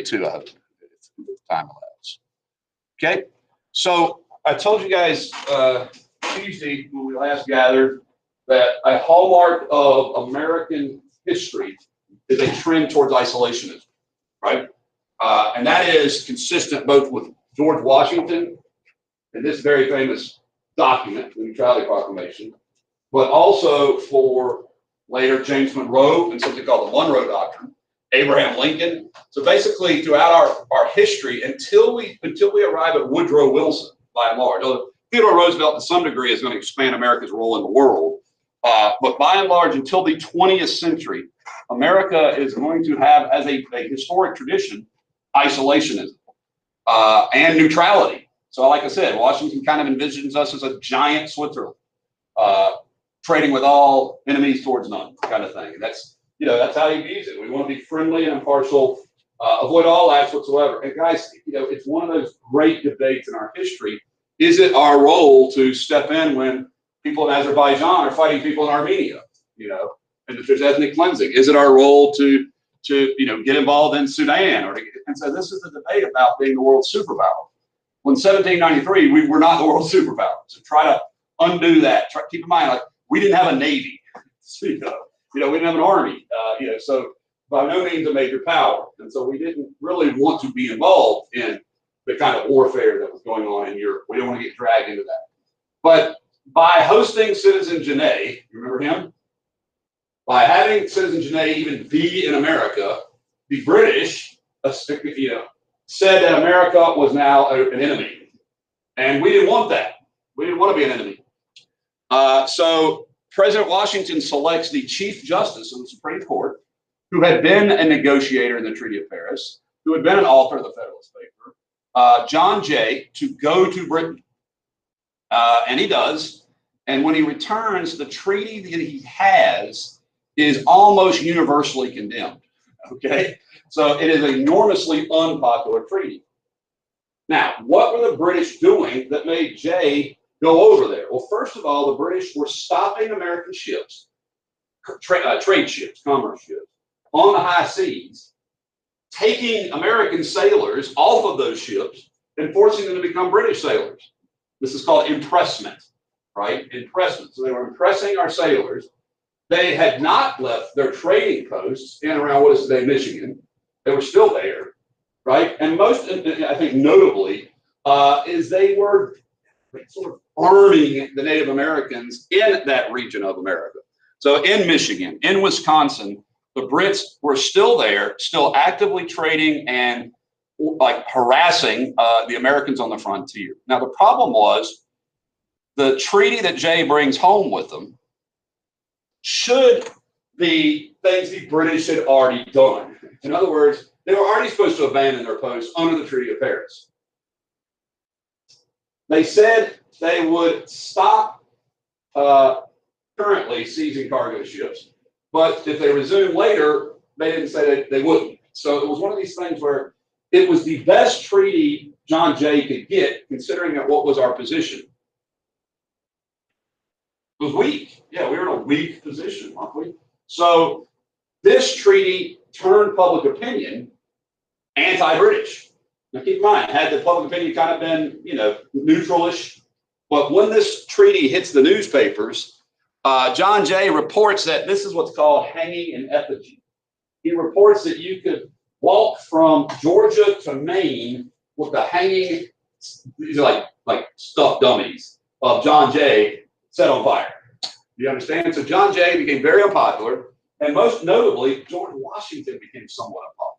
too, I hope, if time allows. Okay, so I told you guys Tuesday when we last gathered that a hallmark of American history is a trend towards isolationism, right? And that is consistent both with George Washington and this very famous document, the Neutrality Proclamation, but also for later James Monroe and something called the Monroe Doctrine, Abraham Lincoln. So basically, throughout our history, until we arrive at Woodrow Wilson, by and large, although Theodore Roosevelt, to some degree, is going to expand America's role in the world, but by and large, until the 20th century, America is going to have, as a historic tradition, isolationism and neutrality. So, like I said, Washington kind of envisions us as a giant Switzerland, trading with all enemies towards none, kind of thing. And that's how he views it. We want to be friendly and impartial, avoid all acts whatsoever. And guys, it's one of those great debates in our history. Is it our role to step in when people in Azerbaijan are fighting people in Armenia, and if there's ethnic cleansing? Is it our role to get involved in Sudan? And so this is the debate about being the world superpower. Well, in 1793, we were not the world superpower. So try to undo that. Keep in mind, like, we didn't have a navy, we didn't have an army, so by no means a major power. And so we didn't really want to be involved in the kind of warfare that was going on in Europe. We didn't want to get dragged into that. But by hosting Citizen Genet, you remember him? By having Citizen Genet even be in America, the British, said that America was now an enemy. And we didn't want that. We didn't want to be an enemy. So President Washington selects the Chief Justice of the Supreme Court, who had been a negotiator in the Treaty of Paris, who had been an author of the Federalist Paper, John Jay, to go to Britain. And he does. And when he returns, the treaty that he has is almost universally condemned. Okay? So it is an enormously unpopular treaty. Now, what were the British doing that made Jay go over there? Well, first of all, the British were stopping American ships, trade ships, commerce ships, on the high seas, taking American sailors off of those ships and forcing them to become British sailors. This is called impressment, right? Impressment. So they were impressing our sailors. They had not left their trading posts in and around what is today Michigan. They were still there, right? And most, I think notably, is they were sort of arming the Native Americans in that region of America. So in Michigan, in Wisconsin, the Brits were still there, still actively trading and like harassing the Americans on the frontier. Now, the problem was the treaty that Jay brings home with them should be things the British had already done. In other words, they were already supposed to abandon their posts under the Treaty of Paris. They said they would stop currently seizing cargo ships, but if they resumed later, they didn't say that they wouldn't. So it was one of these things where it was the best treaty John Jay could get, considering that what was our position. It was weak. Yeah, we were in a weak position, weren't we? So this treaty turned public opinion anti-British. Now keep in mind, had the public opinion kind of been, neutralish, but when this treaty hits the newspapers, John Jay reports that this is what's called hanging in effigy. He reports that you could walk from Georgia to Maine with the hanging, these are like stuffed dummies of John Jay set on fire. You understand? So John Jay became very unpopular, and most notably, George Washington became somewhat unpopular.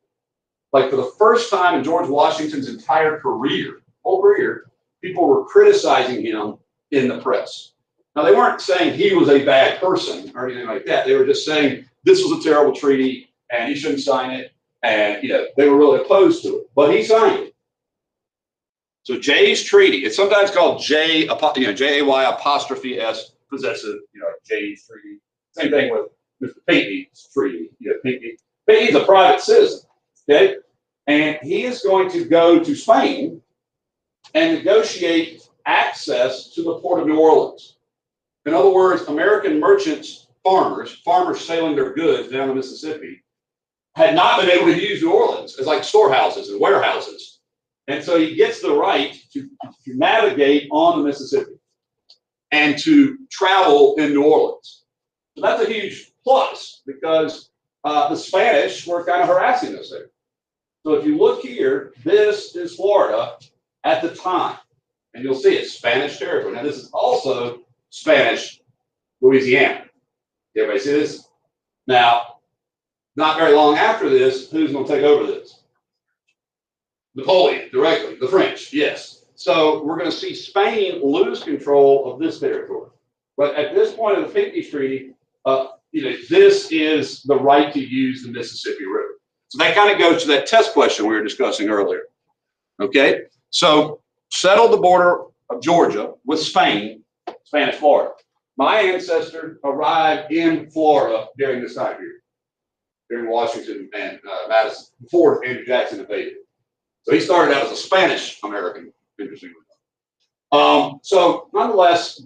Like for the first time in George Washington's entire whole career, people were criticizing him in the press. Now, they weren't saying he was a bad person or anything like that. They were just saying this was a terrible treaty and he shouldn't sign it. And, they were really opposed to it. But he signed it. So Jay's treaty, it's sometimes called Jay, J-A-Y apostrophe S possessive, Jay's treaty. Same thing with Mr. Pinckney's treaty. Pinckney's a private citizen, okay? And he is going to go to Spain and negotiate access to the port of New Orleans. In other words, American merchants, farmers sailing their goods down the Mississippi, had not been able to use New Orleans as like storehouses and warehouses. And so he gets the right to navigate on the Mississippi and to travel in New Orleans. So that's a huge plus because the Spanish were kind of harassing us there. So if you look here, this is Florida at the time, and you'll see it's Spanish territory. Now this is also Spanish Louisiana. Everybody see this? Now, not very long after this, who's going to take over this? Napoleon, directly. The French, yes. So we're going to see Spain lose control of this territory. But at this point of the Peace Treaty, this is the right to use the Mississippi River. So that kind of goes to that test question we were discussing earlier. Okay, so settled the border of Georgia with Spain, Spanish Florida. My ancestor arrived in Florida during this time period, during Washington and Madison, before Andrew Jackson invaded. So he started out as a Spanish American, interestingly. So nonetheless,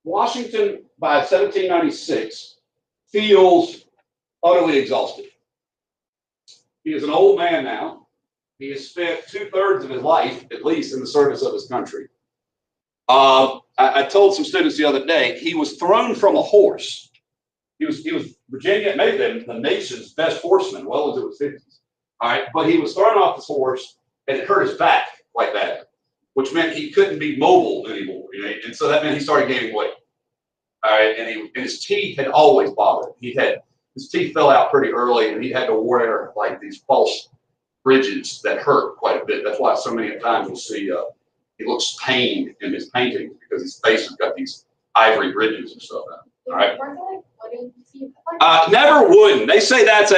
Washington by 1796 feels utterly exhausted. He is an old man now. He has spent 2/3 of his life, at least, in the service of his country. I told some students the other day, he was thrown from a horse. He was Virginia, maybe the nation's best horseman, well into his 50s. All right, but he was thrown off his horse and it hurt his back like that, which meant he couldn't be mobile anymore. And so that meant he started gaining weight. All right, and his teeth had always bothered him. His teeth fell out pretty early, and he had to wear like these false bridges that hurt quite a bit. That's why so many times you'll see he looks pained in his paintings because his face has got these ivory bridges and stuff. All right. Never wooden. They say that's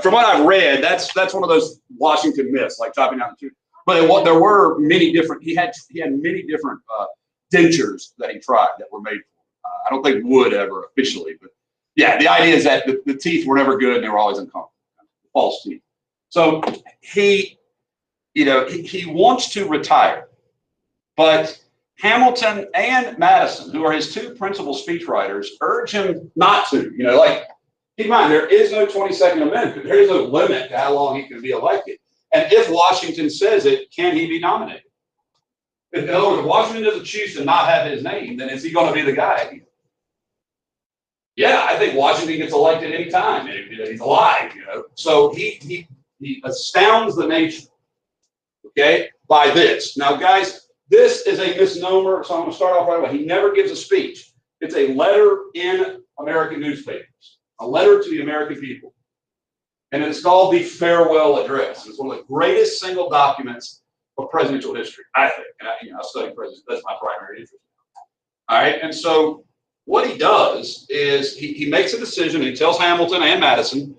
from what I've read, that's one of those Washington myths, like chopping out the tooth. But there were many different. He had many different dentures that he tried that were made. I don't think wood ever officially, but yeah, the idea is that the teeth were never good and they were always uncomfortable, false teeth. So he wants to retire, but Hamilton and Madison, who are his two principal speechwriters, urge him not to. Keep in mind, there is no 22nd Amendment. There is no limit to how long he can be elected. And if Washington says it, can he be nominated? In other words, if Washington doesn't choose to not have his name, then is he going to be the guy? Yeah, I think Washington gets elected anytime if he's alive. So he astounds the nation. Okay, by this. Now, guys, this is a misnomer. So I'm going to start off right away. He never gives a speech. It's a letter in American newspapers, a letter to the American people, and it's called the Farewell Address. It's one of the greatest single documents of presidential history, I think. And I study presidents. That's my primary interest. All right, and so what he does is he makes a decision, and he tells Hamilton and Madison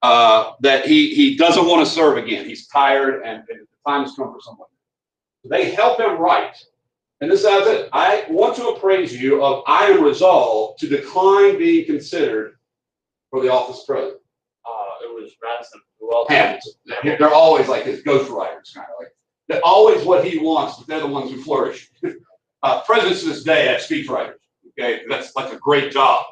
that he doesn't want to serve again. He's tired, and the time has come for someone. They help him write. And this is it. I want to appraise you of I am resolved to decline being considered for the office of president. It was Madison. Well, Hamilton. They're always like his ghostwriters, kind of like. They're always what he wants, but they're the ones who flourish. Presidents to this day have speechwriters. Okay, that's like a great job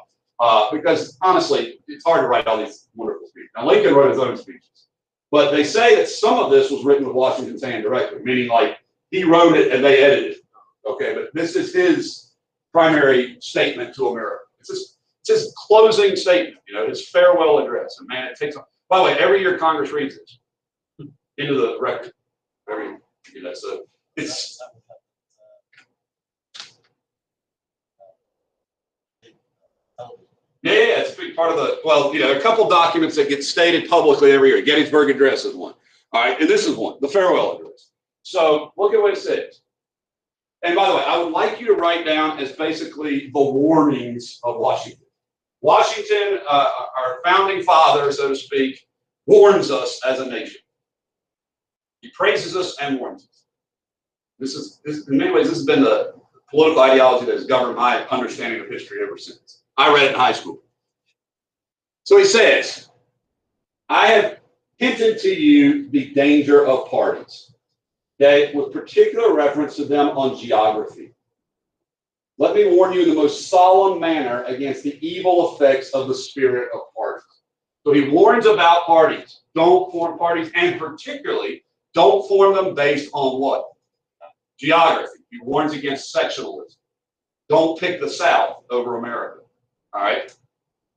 because honestly, it's hard to write all these wonderful speeches. Now, Lincoln wrote his own speeches, but they say that some of this was written with Washington's hand directly, meaning like he wrote it and they edited it. Okay, but this is his primary statement to America. It's his closing statement, his farewell address. And man, it takes. By the way, every year Congress reads this into the record. So it's. Yeah, it's a big part of a couple documents that get stated publicly every year. Gettysburg Address is one. All right, and this is one, the farewell address. So look at what it says. And by the way, I would like you to write down as basically the warnings of Washington. Washington, our founding father, so to speak, warns us as a nation. He praises us and warns us. This in many ways, this has been the political ideology that has governed my understanding of history ever since. I read it in high school. So he says, I have hinted to you the danger of parties, okay, with particular reference to them on geography. Let me warn you in the most solemn manner against the evil effects of the spirit of parties. So he warns about parties. Don't form parties, and particularly don't form them based on what? Geography. He warns against sectionalism. Don't pick the South over America. All right?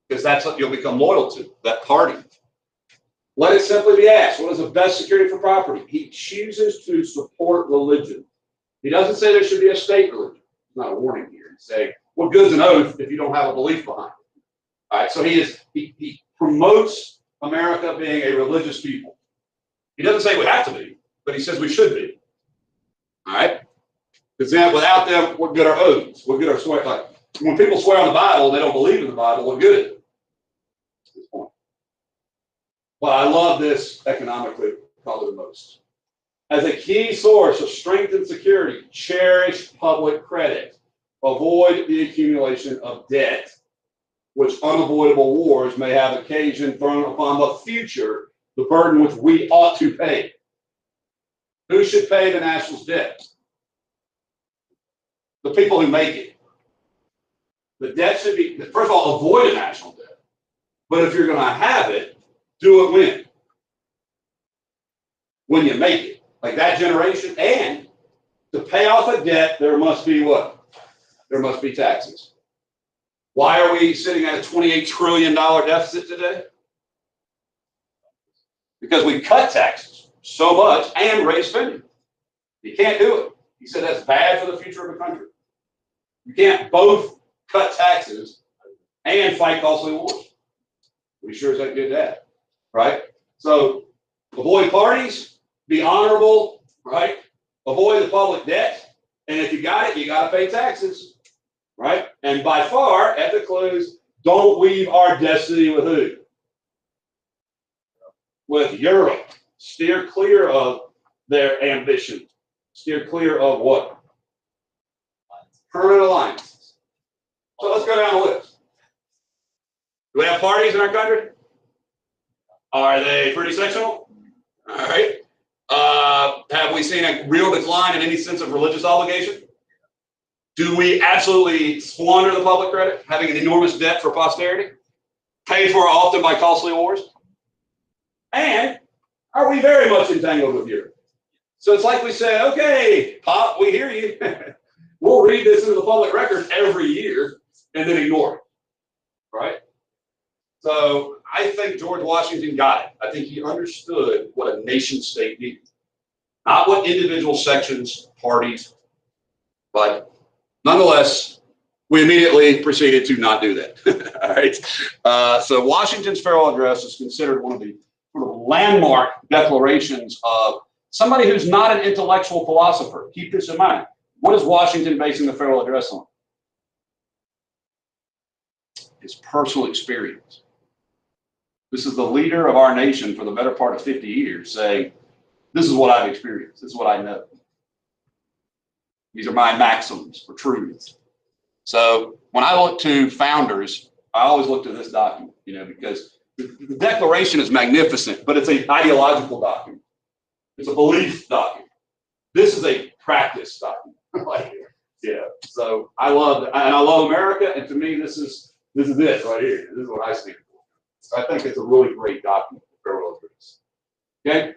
Because that's what you'll become loyal to, that party. Let it simply be asked, what is the best security for property? He chooses to support religion. He doesn't say there should be a state religion. It's not a warning here. He's saying, what good's an oath if you don't have a belief behind it? All right, so he promotes America being a religious people. He doesn't say we have to be, but he says we should be. All right? Because then without them, what good are oaths? What good are swear? Like, when people swear on the Bible and they don't believe in the Bible, what good is it? Well, I love this economically, probably the most. As a key source of strength and security, cherish public credit. Avoid the accumulation of debt, which unavoidable wars may have occasion thrown upon the future, the burden which we ought to pay. Who should pay the national's debt? The people who make it. The debt should be, first of all, avoid a national debt. But if you're going to have it, do it when? When you make it. Like that generation. And to pay off a debt, there must be what? There must be taxes. Why are we sitting at a $28 trillion deficit today? Because we cut taxes so much and raise spending. You can't do it. He said that's bad for the future of the country. You can't both cut taxes and fight costly wars. We sure as heck did that. Right? So avoid parties, be honorable, right? Avoid the public debt, and if you got it, you got to pay taxes, right? And by far, at the close, don't weave our destiny with who? With Europe. Steer clear of their ambition. Steer clear of what? Permanent alliances. So let's go down the list. Do we have parties in our country? Are they pretty sectional? All right. Have we seen a real decline in any sense of religious obligation? Do we absolutely squander the public credit, having an enormous debt for posterity, paid for often by costly wars? And are we very much entangled with Europe? So it's like we say, okay, Pop, we hear you. We'll read this into the public record every year and then ignore it, right? So I think George Washington got it. I think he understood what a nation state needed. Not what individual sections, parties, but nonetheless, we immediately proceeded to not do that. All right. So Washington's farewell address is considered one of the sort of landmark declarations of somebody who's not an intellectual philosopher. Keep this in mind. What is Washington basing the farewell address on? His personal experience. This is the leader of our nation for the better part of 50 years saying, this is what I've experienced. This is what I know. These are my maxims or truths. So when I look to founders, I always look to this document, because the Declaration is magnificent, but it's an ideological document. It's a belief document. This is a practice document. So I love it. And I love America. And to me, this is it right here. This is what I stand for. So I think it's a really great document for farewell address. Okay.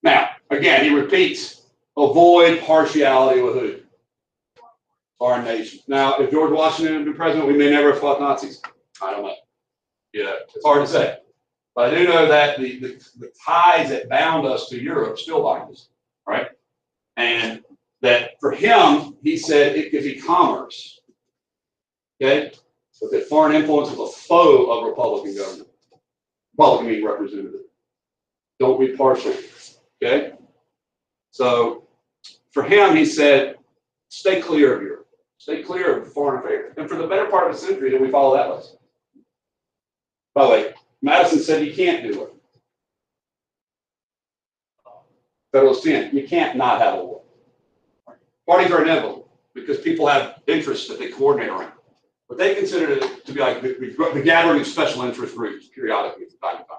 Now, again, he repeats, avoid partiality with who? Our nation. Now, if George Washington had been president, we may never have fought Nazis. I don't know. It's hard to say. But I do know that the ties that bound us to Europe still bind us, right? And that for him, he said it could be commerce. Okay? But that foreign influence is a foe of Republican government. Republican meaning representative. Don't be partial. Okay? So for him, he said, stay clear of Europe. Stay clear of foreign affairs. And for the better part of a century, did we follow that lesson? By the way, Madison said you can't do it. Federalist 10, you can't not have a war. Parties are inevitable because people have interests that they coordinate around. But they considered it to be like the gathering of special interest groups periodically from time to time.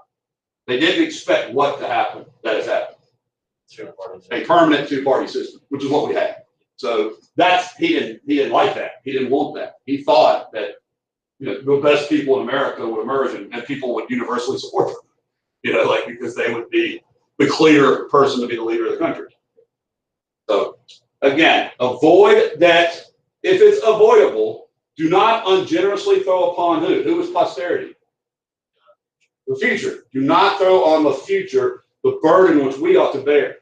They didn't expect what to happen that has happened. A permanent two-party system, which is what we had. So he didn't like that. He didn't want that. He thought that the best people in America would emerge, and people would universally support them. Like because they would be the clear person to be the leader of the country. So again, avoid that. If it's avoidable, do not ungenerously throw upon who? Who is posterity? The future. Do not throw on the future the burden which we ought to bear.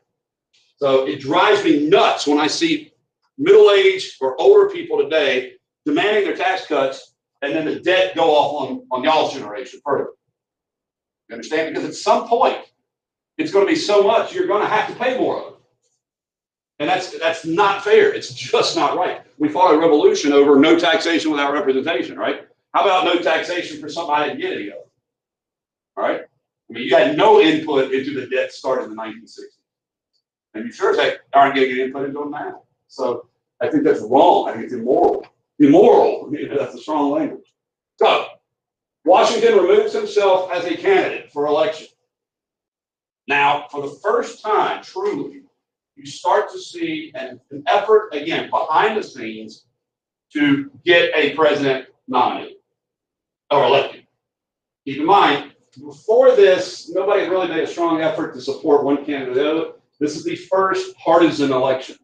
So it drives me nuts when I see middle-aged or older people today demanding their tax cuts, and then the debt go off on y'all's generation further. You understand? Because at some point, it's going to be so much you're going to have to pay more of it. And that's not fair. It's just not right. We fought a revolution over no taxation without representation, right? How about no taxation for something I didn't get any of? All right? I mean, you had no input into the debt started in the 1960s. And you sure as heck aren't getting input into them now. So I think that's wrong. I think it's immoral. Immoral, that's a strong language. So Washington removes himself as a candidate for election. Now, for the first time, truly, you start to see an effort, again, behind the scenes to get a president nominated or elected. Keep in mind, before this, nobody really made a strong effort to support one candidate or the other. This is the first partisan election,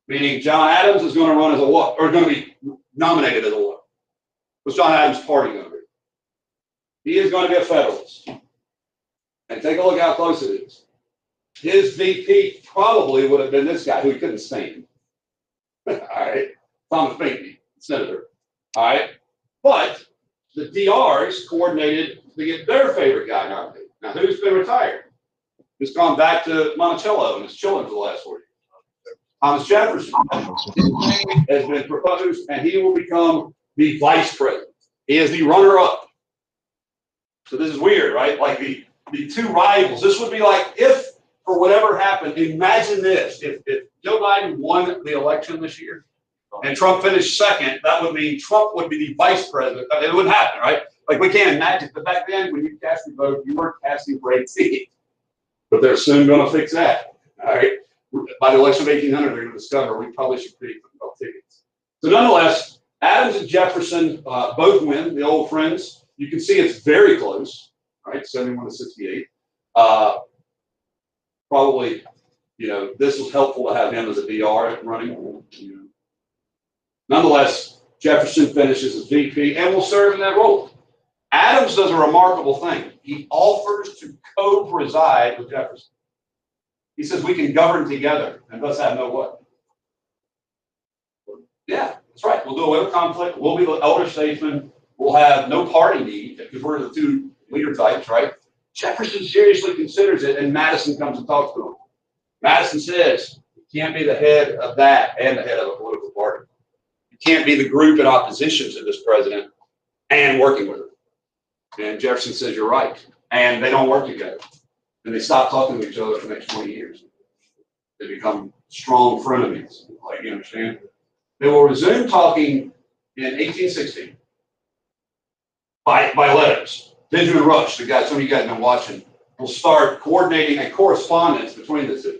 meaning John Adams is going to run as a what, or going to be nominated as a what? What's John Adams' party going to be? He is going to be a Federalist. And take a look how close it is. His VP probably would have been this guy who he couldn't stand. All right, Thomas Bingley, senator. All right, but the DRs coordinated to get their favorite guy nominated. Now, who's been retired? Who's gone back to Monticello and is chilling for the last 40 years? Thomas Jefferson. His name has been proposed, and he will become the vice president. He is the runner-up. So this is weird, right? Like the two rivals. This would be like if, for whatever happened, imagine this. If Joe Biden won the election this year and Trump finished second, that would mean Trump would be the vice president. It wouldn't happen, right? Like we can't imagine. But back then, when you cast your vote, you weren't casting for a ticket. But they're soon going to fix that. All right. By the election of 1800, they're going to discover we probably should create tickets. So nonetheless, Adams and Jefferson both win, the old friends. You can see it's very close, right? 71 to 68. Probably, this was helpful to have him as a DR running. Nonetheless, Jefferson finishes as VP and will serve in that role. Adams does a remarkable thing. He offers to co-preside with Jefferson. He says we can govern together and thus have no what? Yeah, that's right. We'll do away with conflict. We'll be the elder statesmen. We'll have no party need because we're the two leader types, right? Jefferson seriously considers it, and Madison comes and talks to him. Madison says, you can't be the head of that and the head of a political party. You can't be the group in opposition to this president and working with him. And Jefferson says, you're right. And they don't work together. And they stop talking to each other for the next 20 years. They become strong frenemies, like you understand. They will resume talking in 1816 by letters. Benjamin Rush, the guy some of you guys have been watching, will start coordinating a correspondence between the two.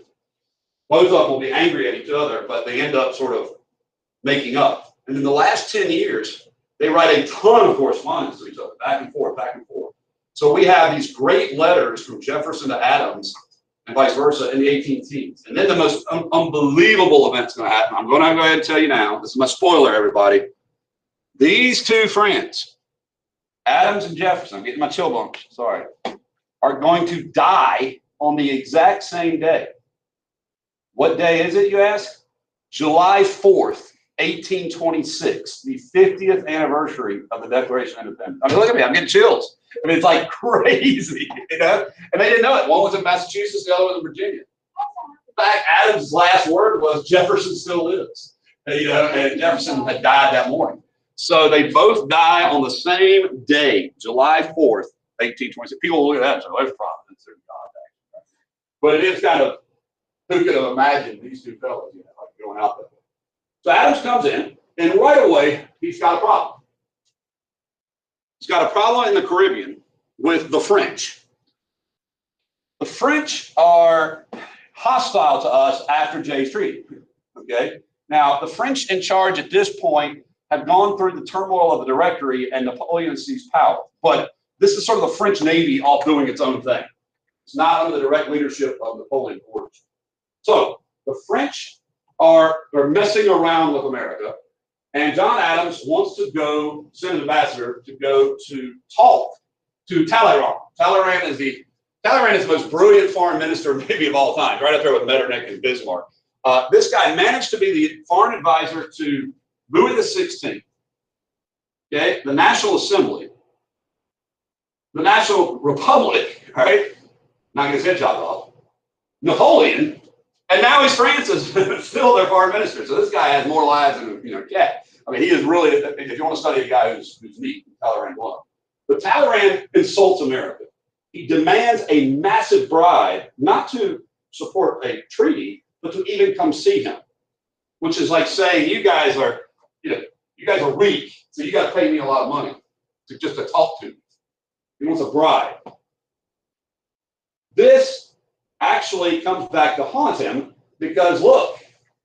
Both of them will be angry at each other, but they end up sort of making up. And in the last 10 years, they write a ton of correspondence to each other, back and forth, back and forth. So we have these great letters from Jefferson to Adams and vice versa in the 18 teens. And then the most unbelievable event's going to happen. I'm going to go ahead and tell you now. This is my spoiler, everybody. These two friends, Adams and Jefferson, I'm getting my chill bumps, sorry, are going to die on the exact same day. What day is it, you ask? July 4th, 1826, the 50th anniversary of the Declaration of Independence. I mean, look at me, I'm getting chills. I mean, it's like crazy, And they didn't know it. One was in Massachusetts, the other was in Virginia. In fact, Adams' last word was, Jefferson still lives. And Jefferson had died that morning. So they both die on the same day, July 4th, 1826. People look at that and say, oh, there's Providence, there's God. But it is kind of, who could have imagined these two fellows, like going out there. So Adams comes in, and right away, he's got a problem. He's got a problem in the Caribbean with the French. The French are hostile to us after Jay's Treaty, okay? Now, the French in charge at this point have gone through the turmoil of the Directory and Napoleon seized power. But this is sort of the French Navy all doing its own thing. It's not under the direct leadership of Napoleon orders. So the French are messing around with America, and John Adams wants to go, send an ambassador to go to talk to Talleyrand. Talleyrand is the most brilliant foreign minister maybe of all time, right up there with Metternich and Bismarck. This guy managed to be the foreign advisor to Louis XVI, okay, the National Assembly, the National Republic, right? Not get his head chopped off. Napoleon, and now he's France's still their foreign minister. So this guy has more lives than a cat. I mean, he is really, if you want to study a guy who's neat, Talleyrand won. But Talleyrand insults America. He demands a massive bribe, not to support a treaty, but to even come see him, which is like saying, you guys are weak, so you got to pay me a lot of money just to talk to me. He wants a bribe. This actually comes back to haunt him because, look,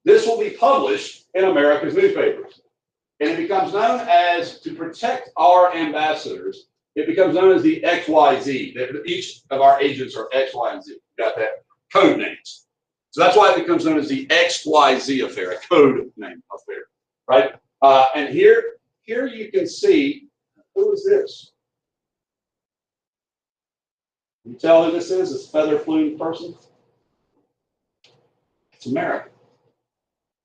this will be published in America's newspapers. And it becomes known as, to protect our ambassadors, it becomes known as the XYZ. Each of our agents are X, Y, and Z. Got that? Code names. So that's why it becomes known as the XYZ affair, a code name affair, right? And here you can see, who is this? Can you tell who this is? This feather-plumed person? It's America.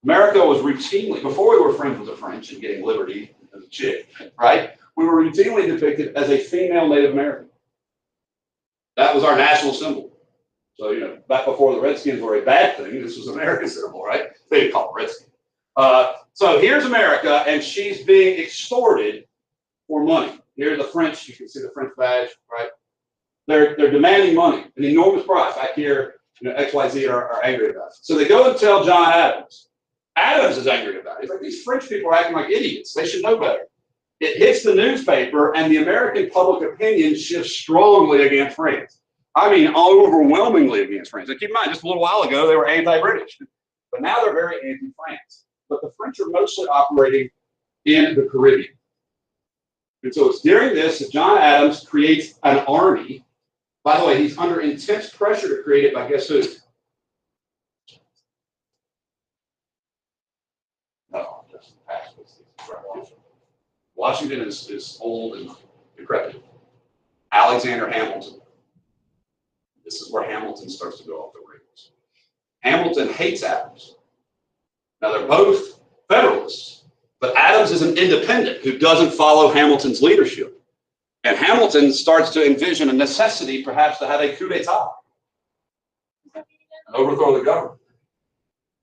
America was routinely, before we were friends with the French and getting liberty as a chick, right? We were routinely depicted as a female Native American. That was our national symbol. So, back before the Redskins were a bad thing, this was America's symbol, right? They didn't call it Redskins. So here's America, and she's being extorted for money. Here are the French, you can see the French badge, right? They're demanding money, an enormous price. Back here, XYZ are angry about it. So they go and tell John Adams. Adams is angry about it. He's like, these French people are acting like idiots. They should know better. It hits the newspaper, and the American public opinion shifts strongly against France. I mean, overwhelmingly against France. And keep in mind, just a little while ago, they were anti-British. But now they're very anti-France. But the French are mostly operating in the Caribbean. And so it's during this that John Adams creates an army. By the way, he's under intense pressure to create it by guess who? No, just pass this. Washington is old and decrepit. Alexander Hamilton. This is where Hamilton starts to go off the rails. Hamilton hates Adams. Now, they're both Federalists, but Adams is an independent who doesn't follow Hamilton's leadership. And Hamilton starts to envision a necessity, perhaps, to have a coup d'etat and overthrow the government.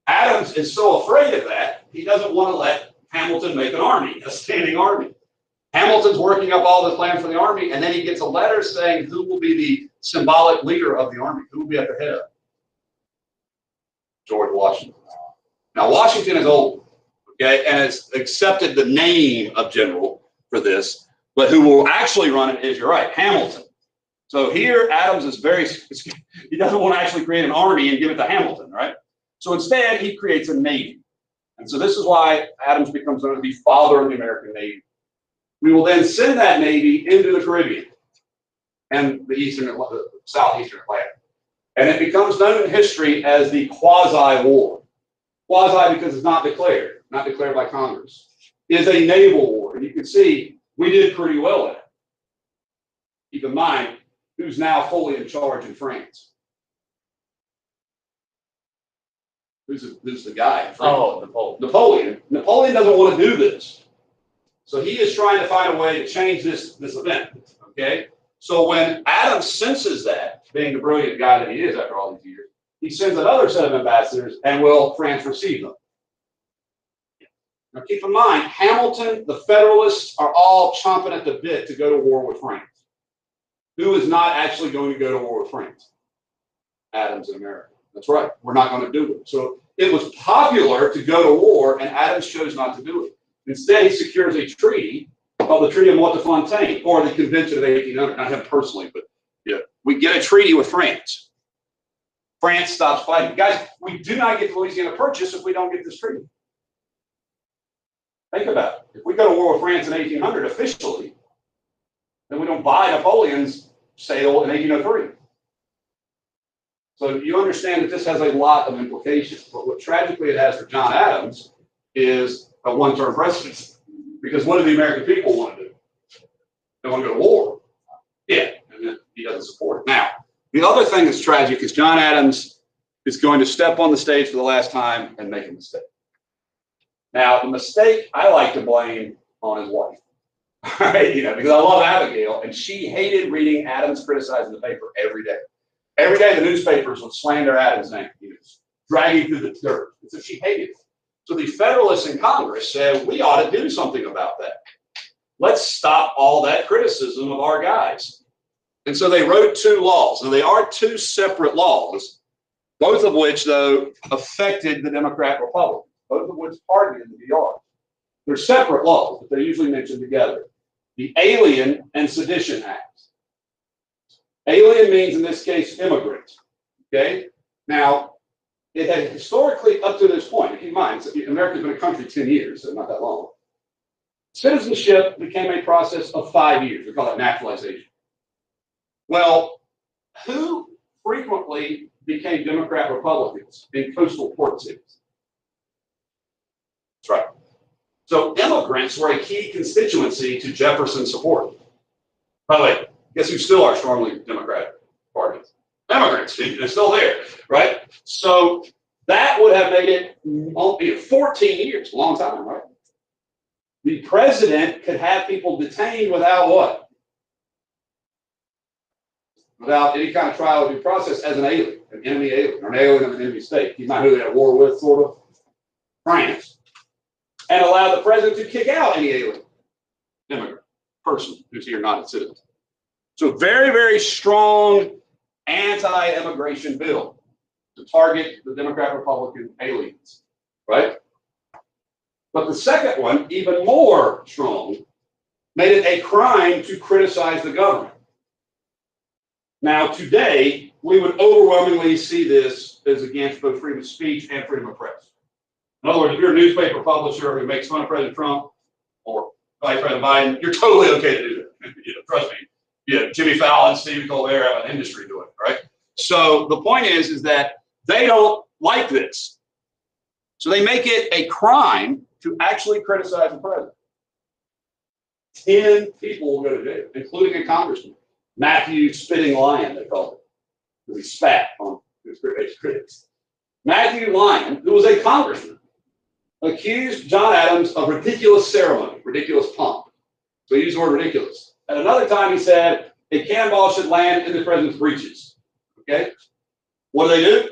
Adams is so afraid of that, he doesn't want to let Hamilton make an army, a standing army. Hamilton's working up all the plans for the army, and then he gets a letter saying who will be the symbolic leader of the army, who will be at the head. George Washington. Now, Washington is old, okay, and has accepted the name of general for this, but who will actually run it is, you're right, Hamilton. So here, Adams is he doesn't want to actually create an army and give it to Hamilton, right? So instead, he creates a navy. And so this is why Adams becomes known as the father of the American Navy. We will then send that navy into the Caribbean and the southeastern Atlantic. And it becomes known in history as the quasi-war. Quasi because it's not declared by Congress. It is a naval war. And you can see we did pretty well at it. Keep in mind who's now fully in charge in France. Who's the guy in France? Oh, Napoleon. Napoleon doesn't want to do this. So he is trying to find a way to change this event. Okay? So when Adams senses that, being the brilliant guy that he is after all these years, he sends another set of ambassadors, and will France receive them? Now keep in mind, Hamilton, the Federalists are all chomping at the bit to go to war with France. Who is not actually going to go to war with France? Adams in America. That's right. We're not going to do it. So it was popular to go to war, and Adams chose not to do it. Instead, he secures a treaty called the Treaty of Montefontaine, or the Convention of 1800. Not him personally, but yeah, we get a treaty with France. France stops fighting. Guys, we do not get the Louisiana Purchase if we don't get this treaty. Think about it. If we go to war with France in 1800 officially, then we don't buy Napoleon's sail in 1803. So you understand that this has a lot of implications. But what tragically it has for John Adams is a one-term presidency. Because what do the American people want to do? They want to go to war. Yeah, and then he doesn't support it. Now, the other thing that's tragic is John Adams is going to step on the stage for the last time and make a mistake. Now, the mistake I like to blame on his wife. All right, because I love Abigail, and she hated reading Adams criticized in the paper every day. Every day the newspapers would slander Adams' name. He was dragging through the dirt. And so she hated it. So the Federalists in Congress said, we ought to do something about that. Let's stop all that criticism of our guys. And so they wrote two laws. Now, they are two separate laws, both of which, though, affected the Democrat Republic, both of which targeted the DR. They're separate laws, but they're usually mentioned together. The Alien and Sedition Act. Alien means, in this case, immigrant. Okay? Now, it had historically, up to this point, keep in mind, America's been a country 10 years, so not that long. Citizenship became a process of 5 years. We call it naturalization. Well, who frequently became Democrat Republicans in coastal port cities? That's right. So immigrants were a key constituency to Jefferson's support. By the way, guess who still are strongly Democratic parties? Immigrants. They're still there, right? So that would have made it 14 years, a long time, right? The president could have people detained without what? Without any kind of trial or due process as an alien, an enemy alien, or an alien of an enemy state. He's not who they're at war with, sort of. France. And allow the president to kick out any alien immigrant person who's here not a citizen. So very, very strong anti-immigration bill to target the Democrat Republican aliens, right? But the second one, even more strong, made it a crime to criticize the government. Now, today, we would overwhelmingly see this as against both freedom of speech and freedom of press. In other words, if you're a newspaper publisher who makes fun of President Trump or Vice President Biden, you're totally okay to do that. Trust me. Jimmy Fallon, Stephen Colbert have an industry doing it, right? So the point is that they don't like this. So they make it a crime to actually criticize the president. 10 people will go to jail, including a congressman. Matthew Spitting Lion, they called it, because he spat on his critics. Matthew Lyon, who was a congressman, accused John Adams of ridiculous ceremony, ridiculous pomp. So he used the word ridiculous. At another time, he said a cannonball should land in the president's breeches. Okay? What do?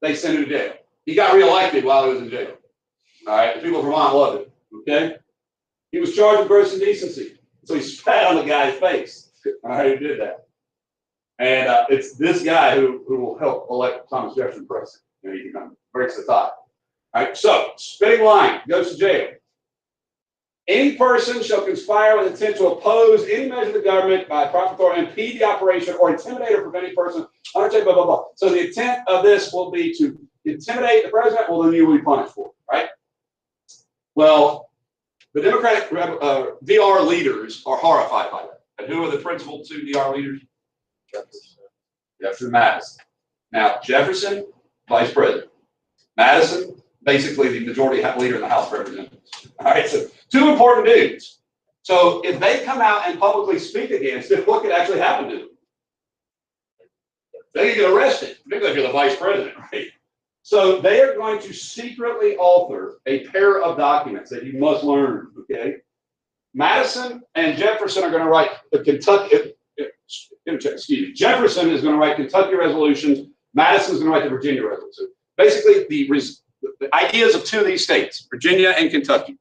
They sent him to jail. He got reelected while he was in jail. All right? The people of Vermont loved it. Okay? He was charged with gross indecency. So he spat on the guy's face. All right, who did that? And it's this guy who will help elect Thomas Jefferson president. He breaks the tie. All right, so Spitting Lion goes to jail. Any person shall conspire with intent to oppose any measure of the government by proper authority, impede the operation, or intimidate or prevent any person, undertake, blah, blah, blah. So the intent of this will be to intimidate the president, well, then you will be punished for it, right? Well, the Democratic DR leaders are horrified by that. And who are the principal two DR leaders? Jefferson, Madison. Now, Jefferson, vice president. Madison, basically the majority leader in the House of Representatives. All right, so two important dudes. So if they come out and publicly speak against it, what could actually happen to them? They can get arrested, particularly if you're the vice president, right? So they are going to secretly author a pair of documents that you must learn, okay? Madison and Jefferson are going to write the Kentucky, Jefferson is going to write Kentucky resolutions. Madison is going to write the Virginia resolution. Basically, the ideas of two of these states, Virginia and Kentucky.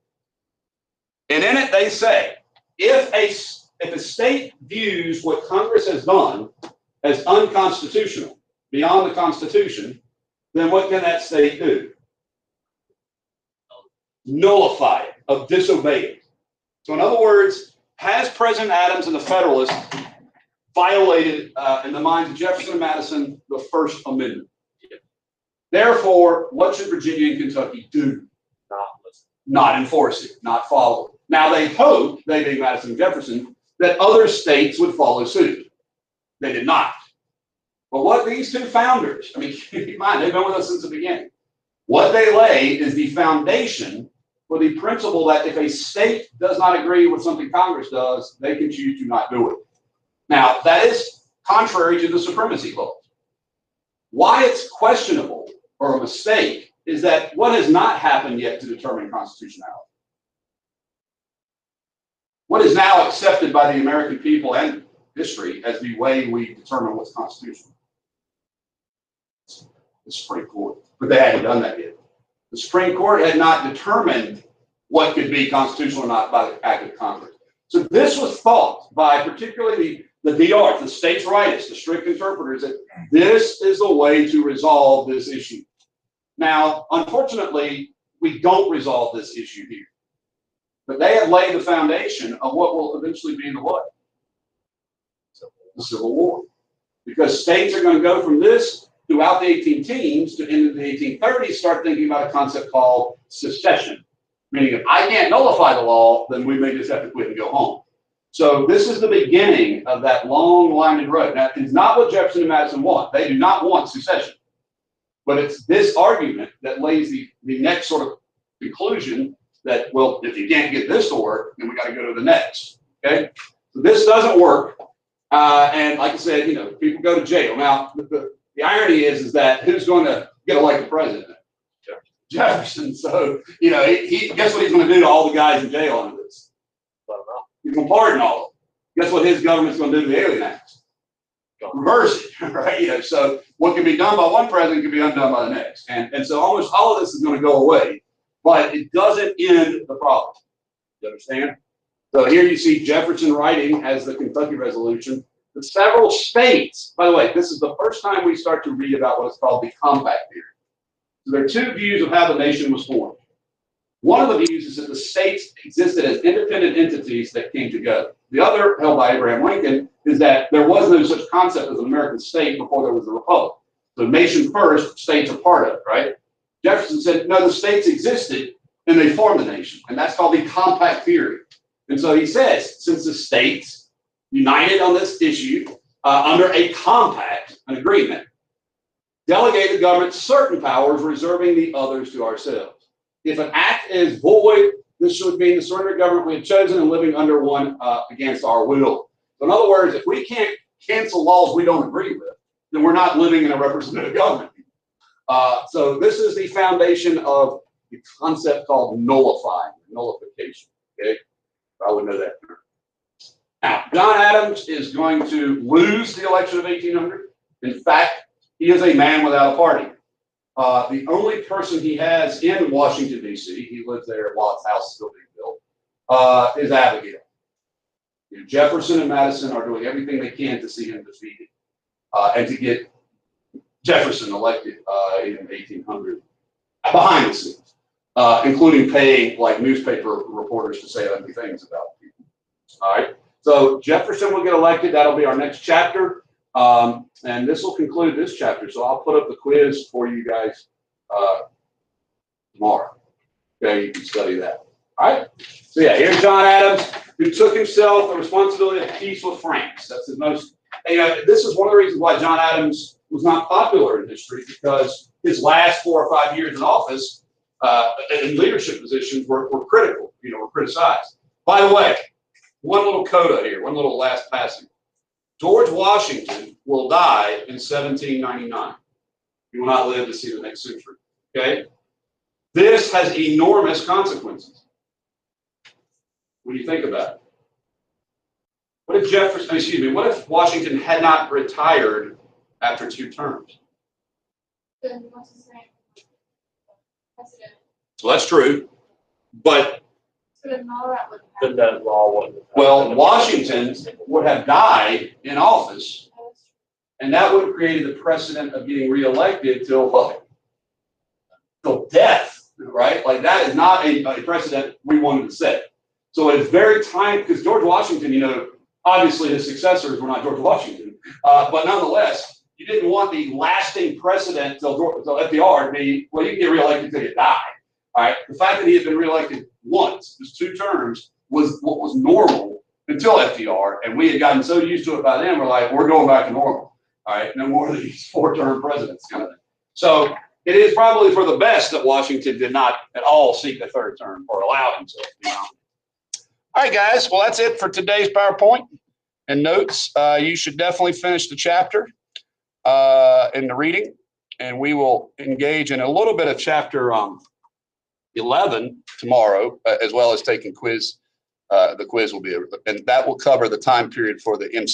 And in it, they say, if a state views what Congress has done as unconstitutional, beyond the Constitution, then what can that state do? Nullify it, disobey it. So in other words, has President Adams and the Federalists violated, in the minds of Jefferson and Madison, the First Amendment? Therefore, what should Virginia and Kentucky do? Not listen. not enforce it, not follow it. Now they hoped, they being Madison and Jefferson, that other states would follow suit. They did not. But what these two founders, I mean, keep in mind, they've been with us since the beginning. What they lay is the foundation for the principle that if a state does not agree with something Congress does, they can choose to not do it. Now, that is contrary to the supremacy clause. Why it's questionable or a mistake is that what has not happened yet to determine constitutionality. What is now accepted by the American people and history as the way we determine what's constitutional? The Supreme Court. But they hadn't done that yet. The Supreme Court had not determined what could be constitutional or not by the act of Congress. So this was thought by particularly the DR, the states' rightists, the strict interpreters, that this is the way to resolve this issue. Now, unfortunately, we don't resolve this issue here. But they have laid the foundation of what will eventually be the what? The Civil War. Because states are going to go from this throughout the 18 teens to into the 1830s start thinking about a concept called secession. Meaning if I can't nullify the law, then we may just have to quit and go home. So this is the beginning of that long winding road. Now, it's not what Jefferson and Madison want. They do not want secession. But it's this argument that lays the next sort of conclusion that, well, if you can't get this to work, then we got to go to the next. Okay? So this doesn't work. And like I said, you know, people go to jail. Now, the irony is that who's going to get elected president? Jefferson. So, you know, he guess what he's going to do to all the guys in jail under this? He's going to pardon all of them. Guess what his government's going to do to the Alien Act? Reverse it, right? You know, so what can be done by one president can be undone by the next. And so almost all of this is going to go away, but it doesn't end the problem. You understand? So here you see Jefferson writing as the Kentucky Resolution. The several states, by the way, this is the first time we start to read about what is called the compact theory. So there are two views of how the nation was formed. One of the views is that the states existed as independent entities that came together. The other, held by Abraham Lincoln, is that there was no such concept as an American state before there was a republic. So nation first, states are part of it, right? Jefferson said, no, the states existed and they formed the nation. And that's called the compact theory. And so he says, since the states united on this issue under a compact, an agreement, delegate the government certain powers, reserving the others to ourselves. If an act is void, this should mean the surrender government we have chosen and living under one against our will. So in other words, if we can't cancel laws we don't agree with, then we're not living in a representative government. So this is the foundation of the concept called nullification. Okay, I would know that. Now, John Adams is going to lose the election of 1800. In fact, he is a man without a party. The only person he has in Washington, D.C., he lives there while his house is still being built, is Abigail. You know, Jefferson and Madison are doing everything they can to see him defeated and to get Jefferson elected in 1800 behind the scenes, including paying like newspaper reporters to say ugly things about people. All right. So Jefferson will get elected. That'll be our next chapter. And this will conclude this chapter. So I'll put up the quiz for you guys tomorrow. Okay, you can study that. All right. So yeah, here's John Adams, who took himself the responsibility of peace with France. That's his most. You know, this is one of the reasons why John Adams was not popular in history, because his last 4 or 5 years in office in leadership positions were critical. You know, were criticized. By the way, one little coda here, one little last passing. George Washington will die in 1799. He will not live to see the next century. Okay? This has enormous consequences when you think about it. What if Washington had not retired after 2 terms? Then what's his name? President. Well, that's true. But So then all that would Then that law wouldn't. well, Washington would have died in office, and that would have created the precedent of getting reelected till what? Till death, right? Like that is not a precedent we wanted to set. So it's very time, because George Washington, you know, obviously his successors were not George Washington, but nonetheless, you didn't want the lasting precedent till FDR to be, well, you can get reelected till you die. All right. The fact that he had been reelected once, just 2 terms, was what was normal until FDR. And we had gotten so used to it by then, we're like, we're going back to normal. All right. No more of these 4-term presidents kind of thing. So it is probably for the best that Washington did not at all seek a 3rd term or allow himself to be nominated. All right, guys. Well, that's it for today's PowerPoint and notes. You should definitely finish the chapter in the reading, and we will engage in a little bit of chapter 11 tomorrow, as well as taking quiz. The quiz will be, and that will cover the time period for the MC.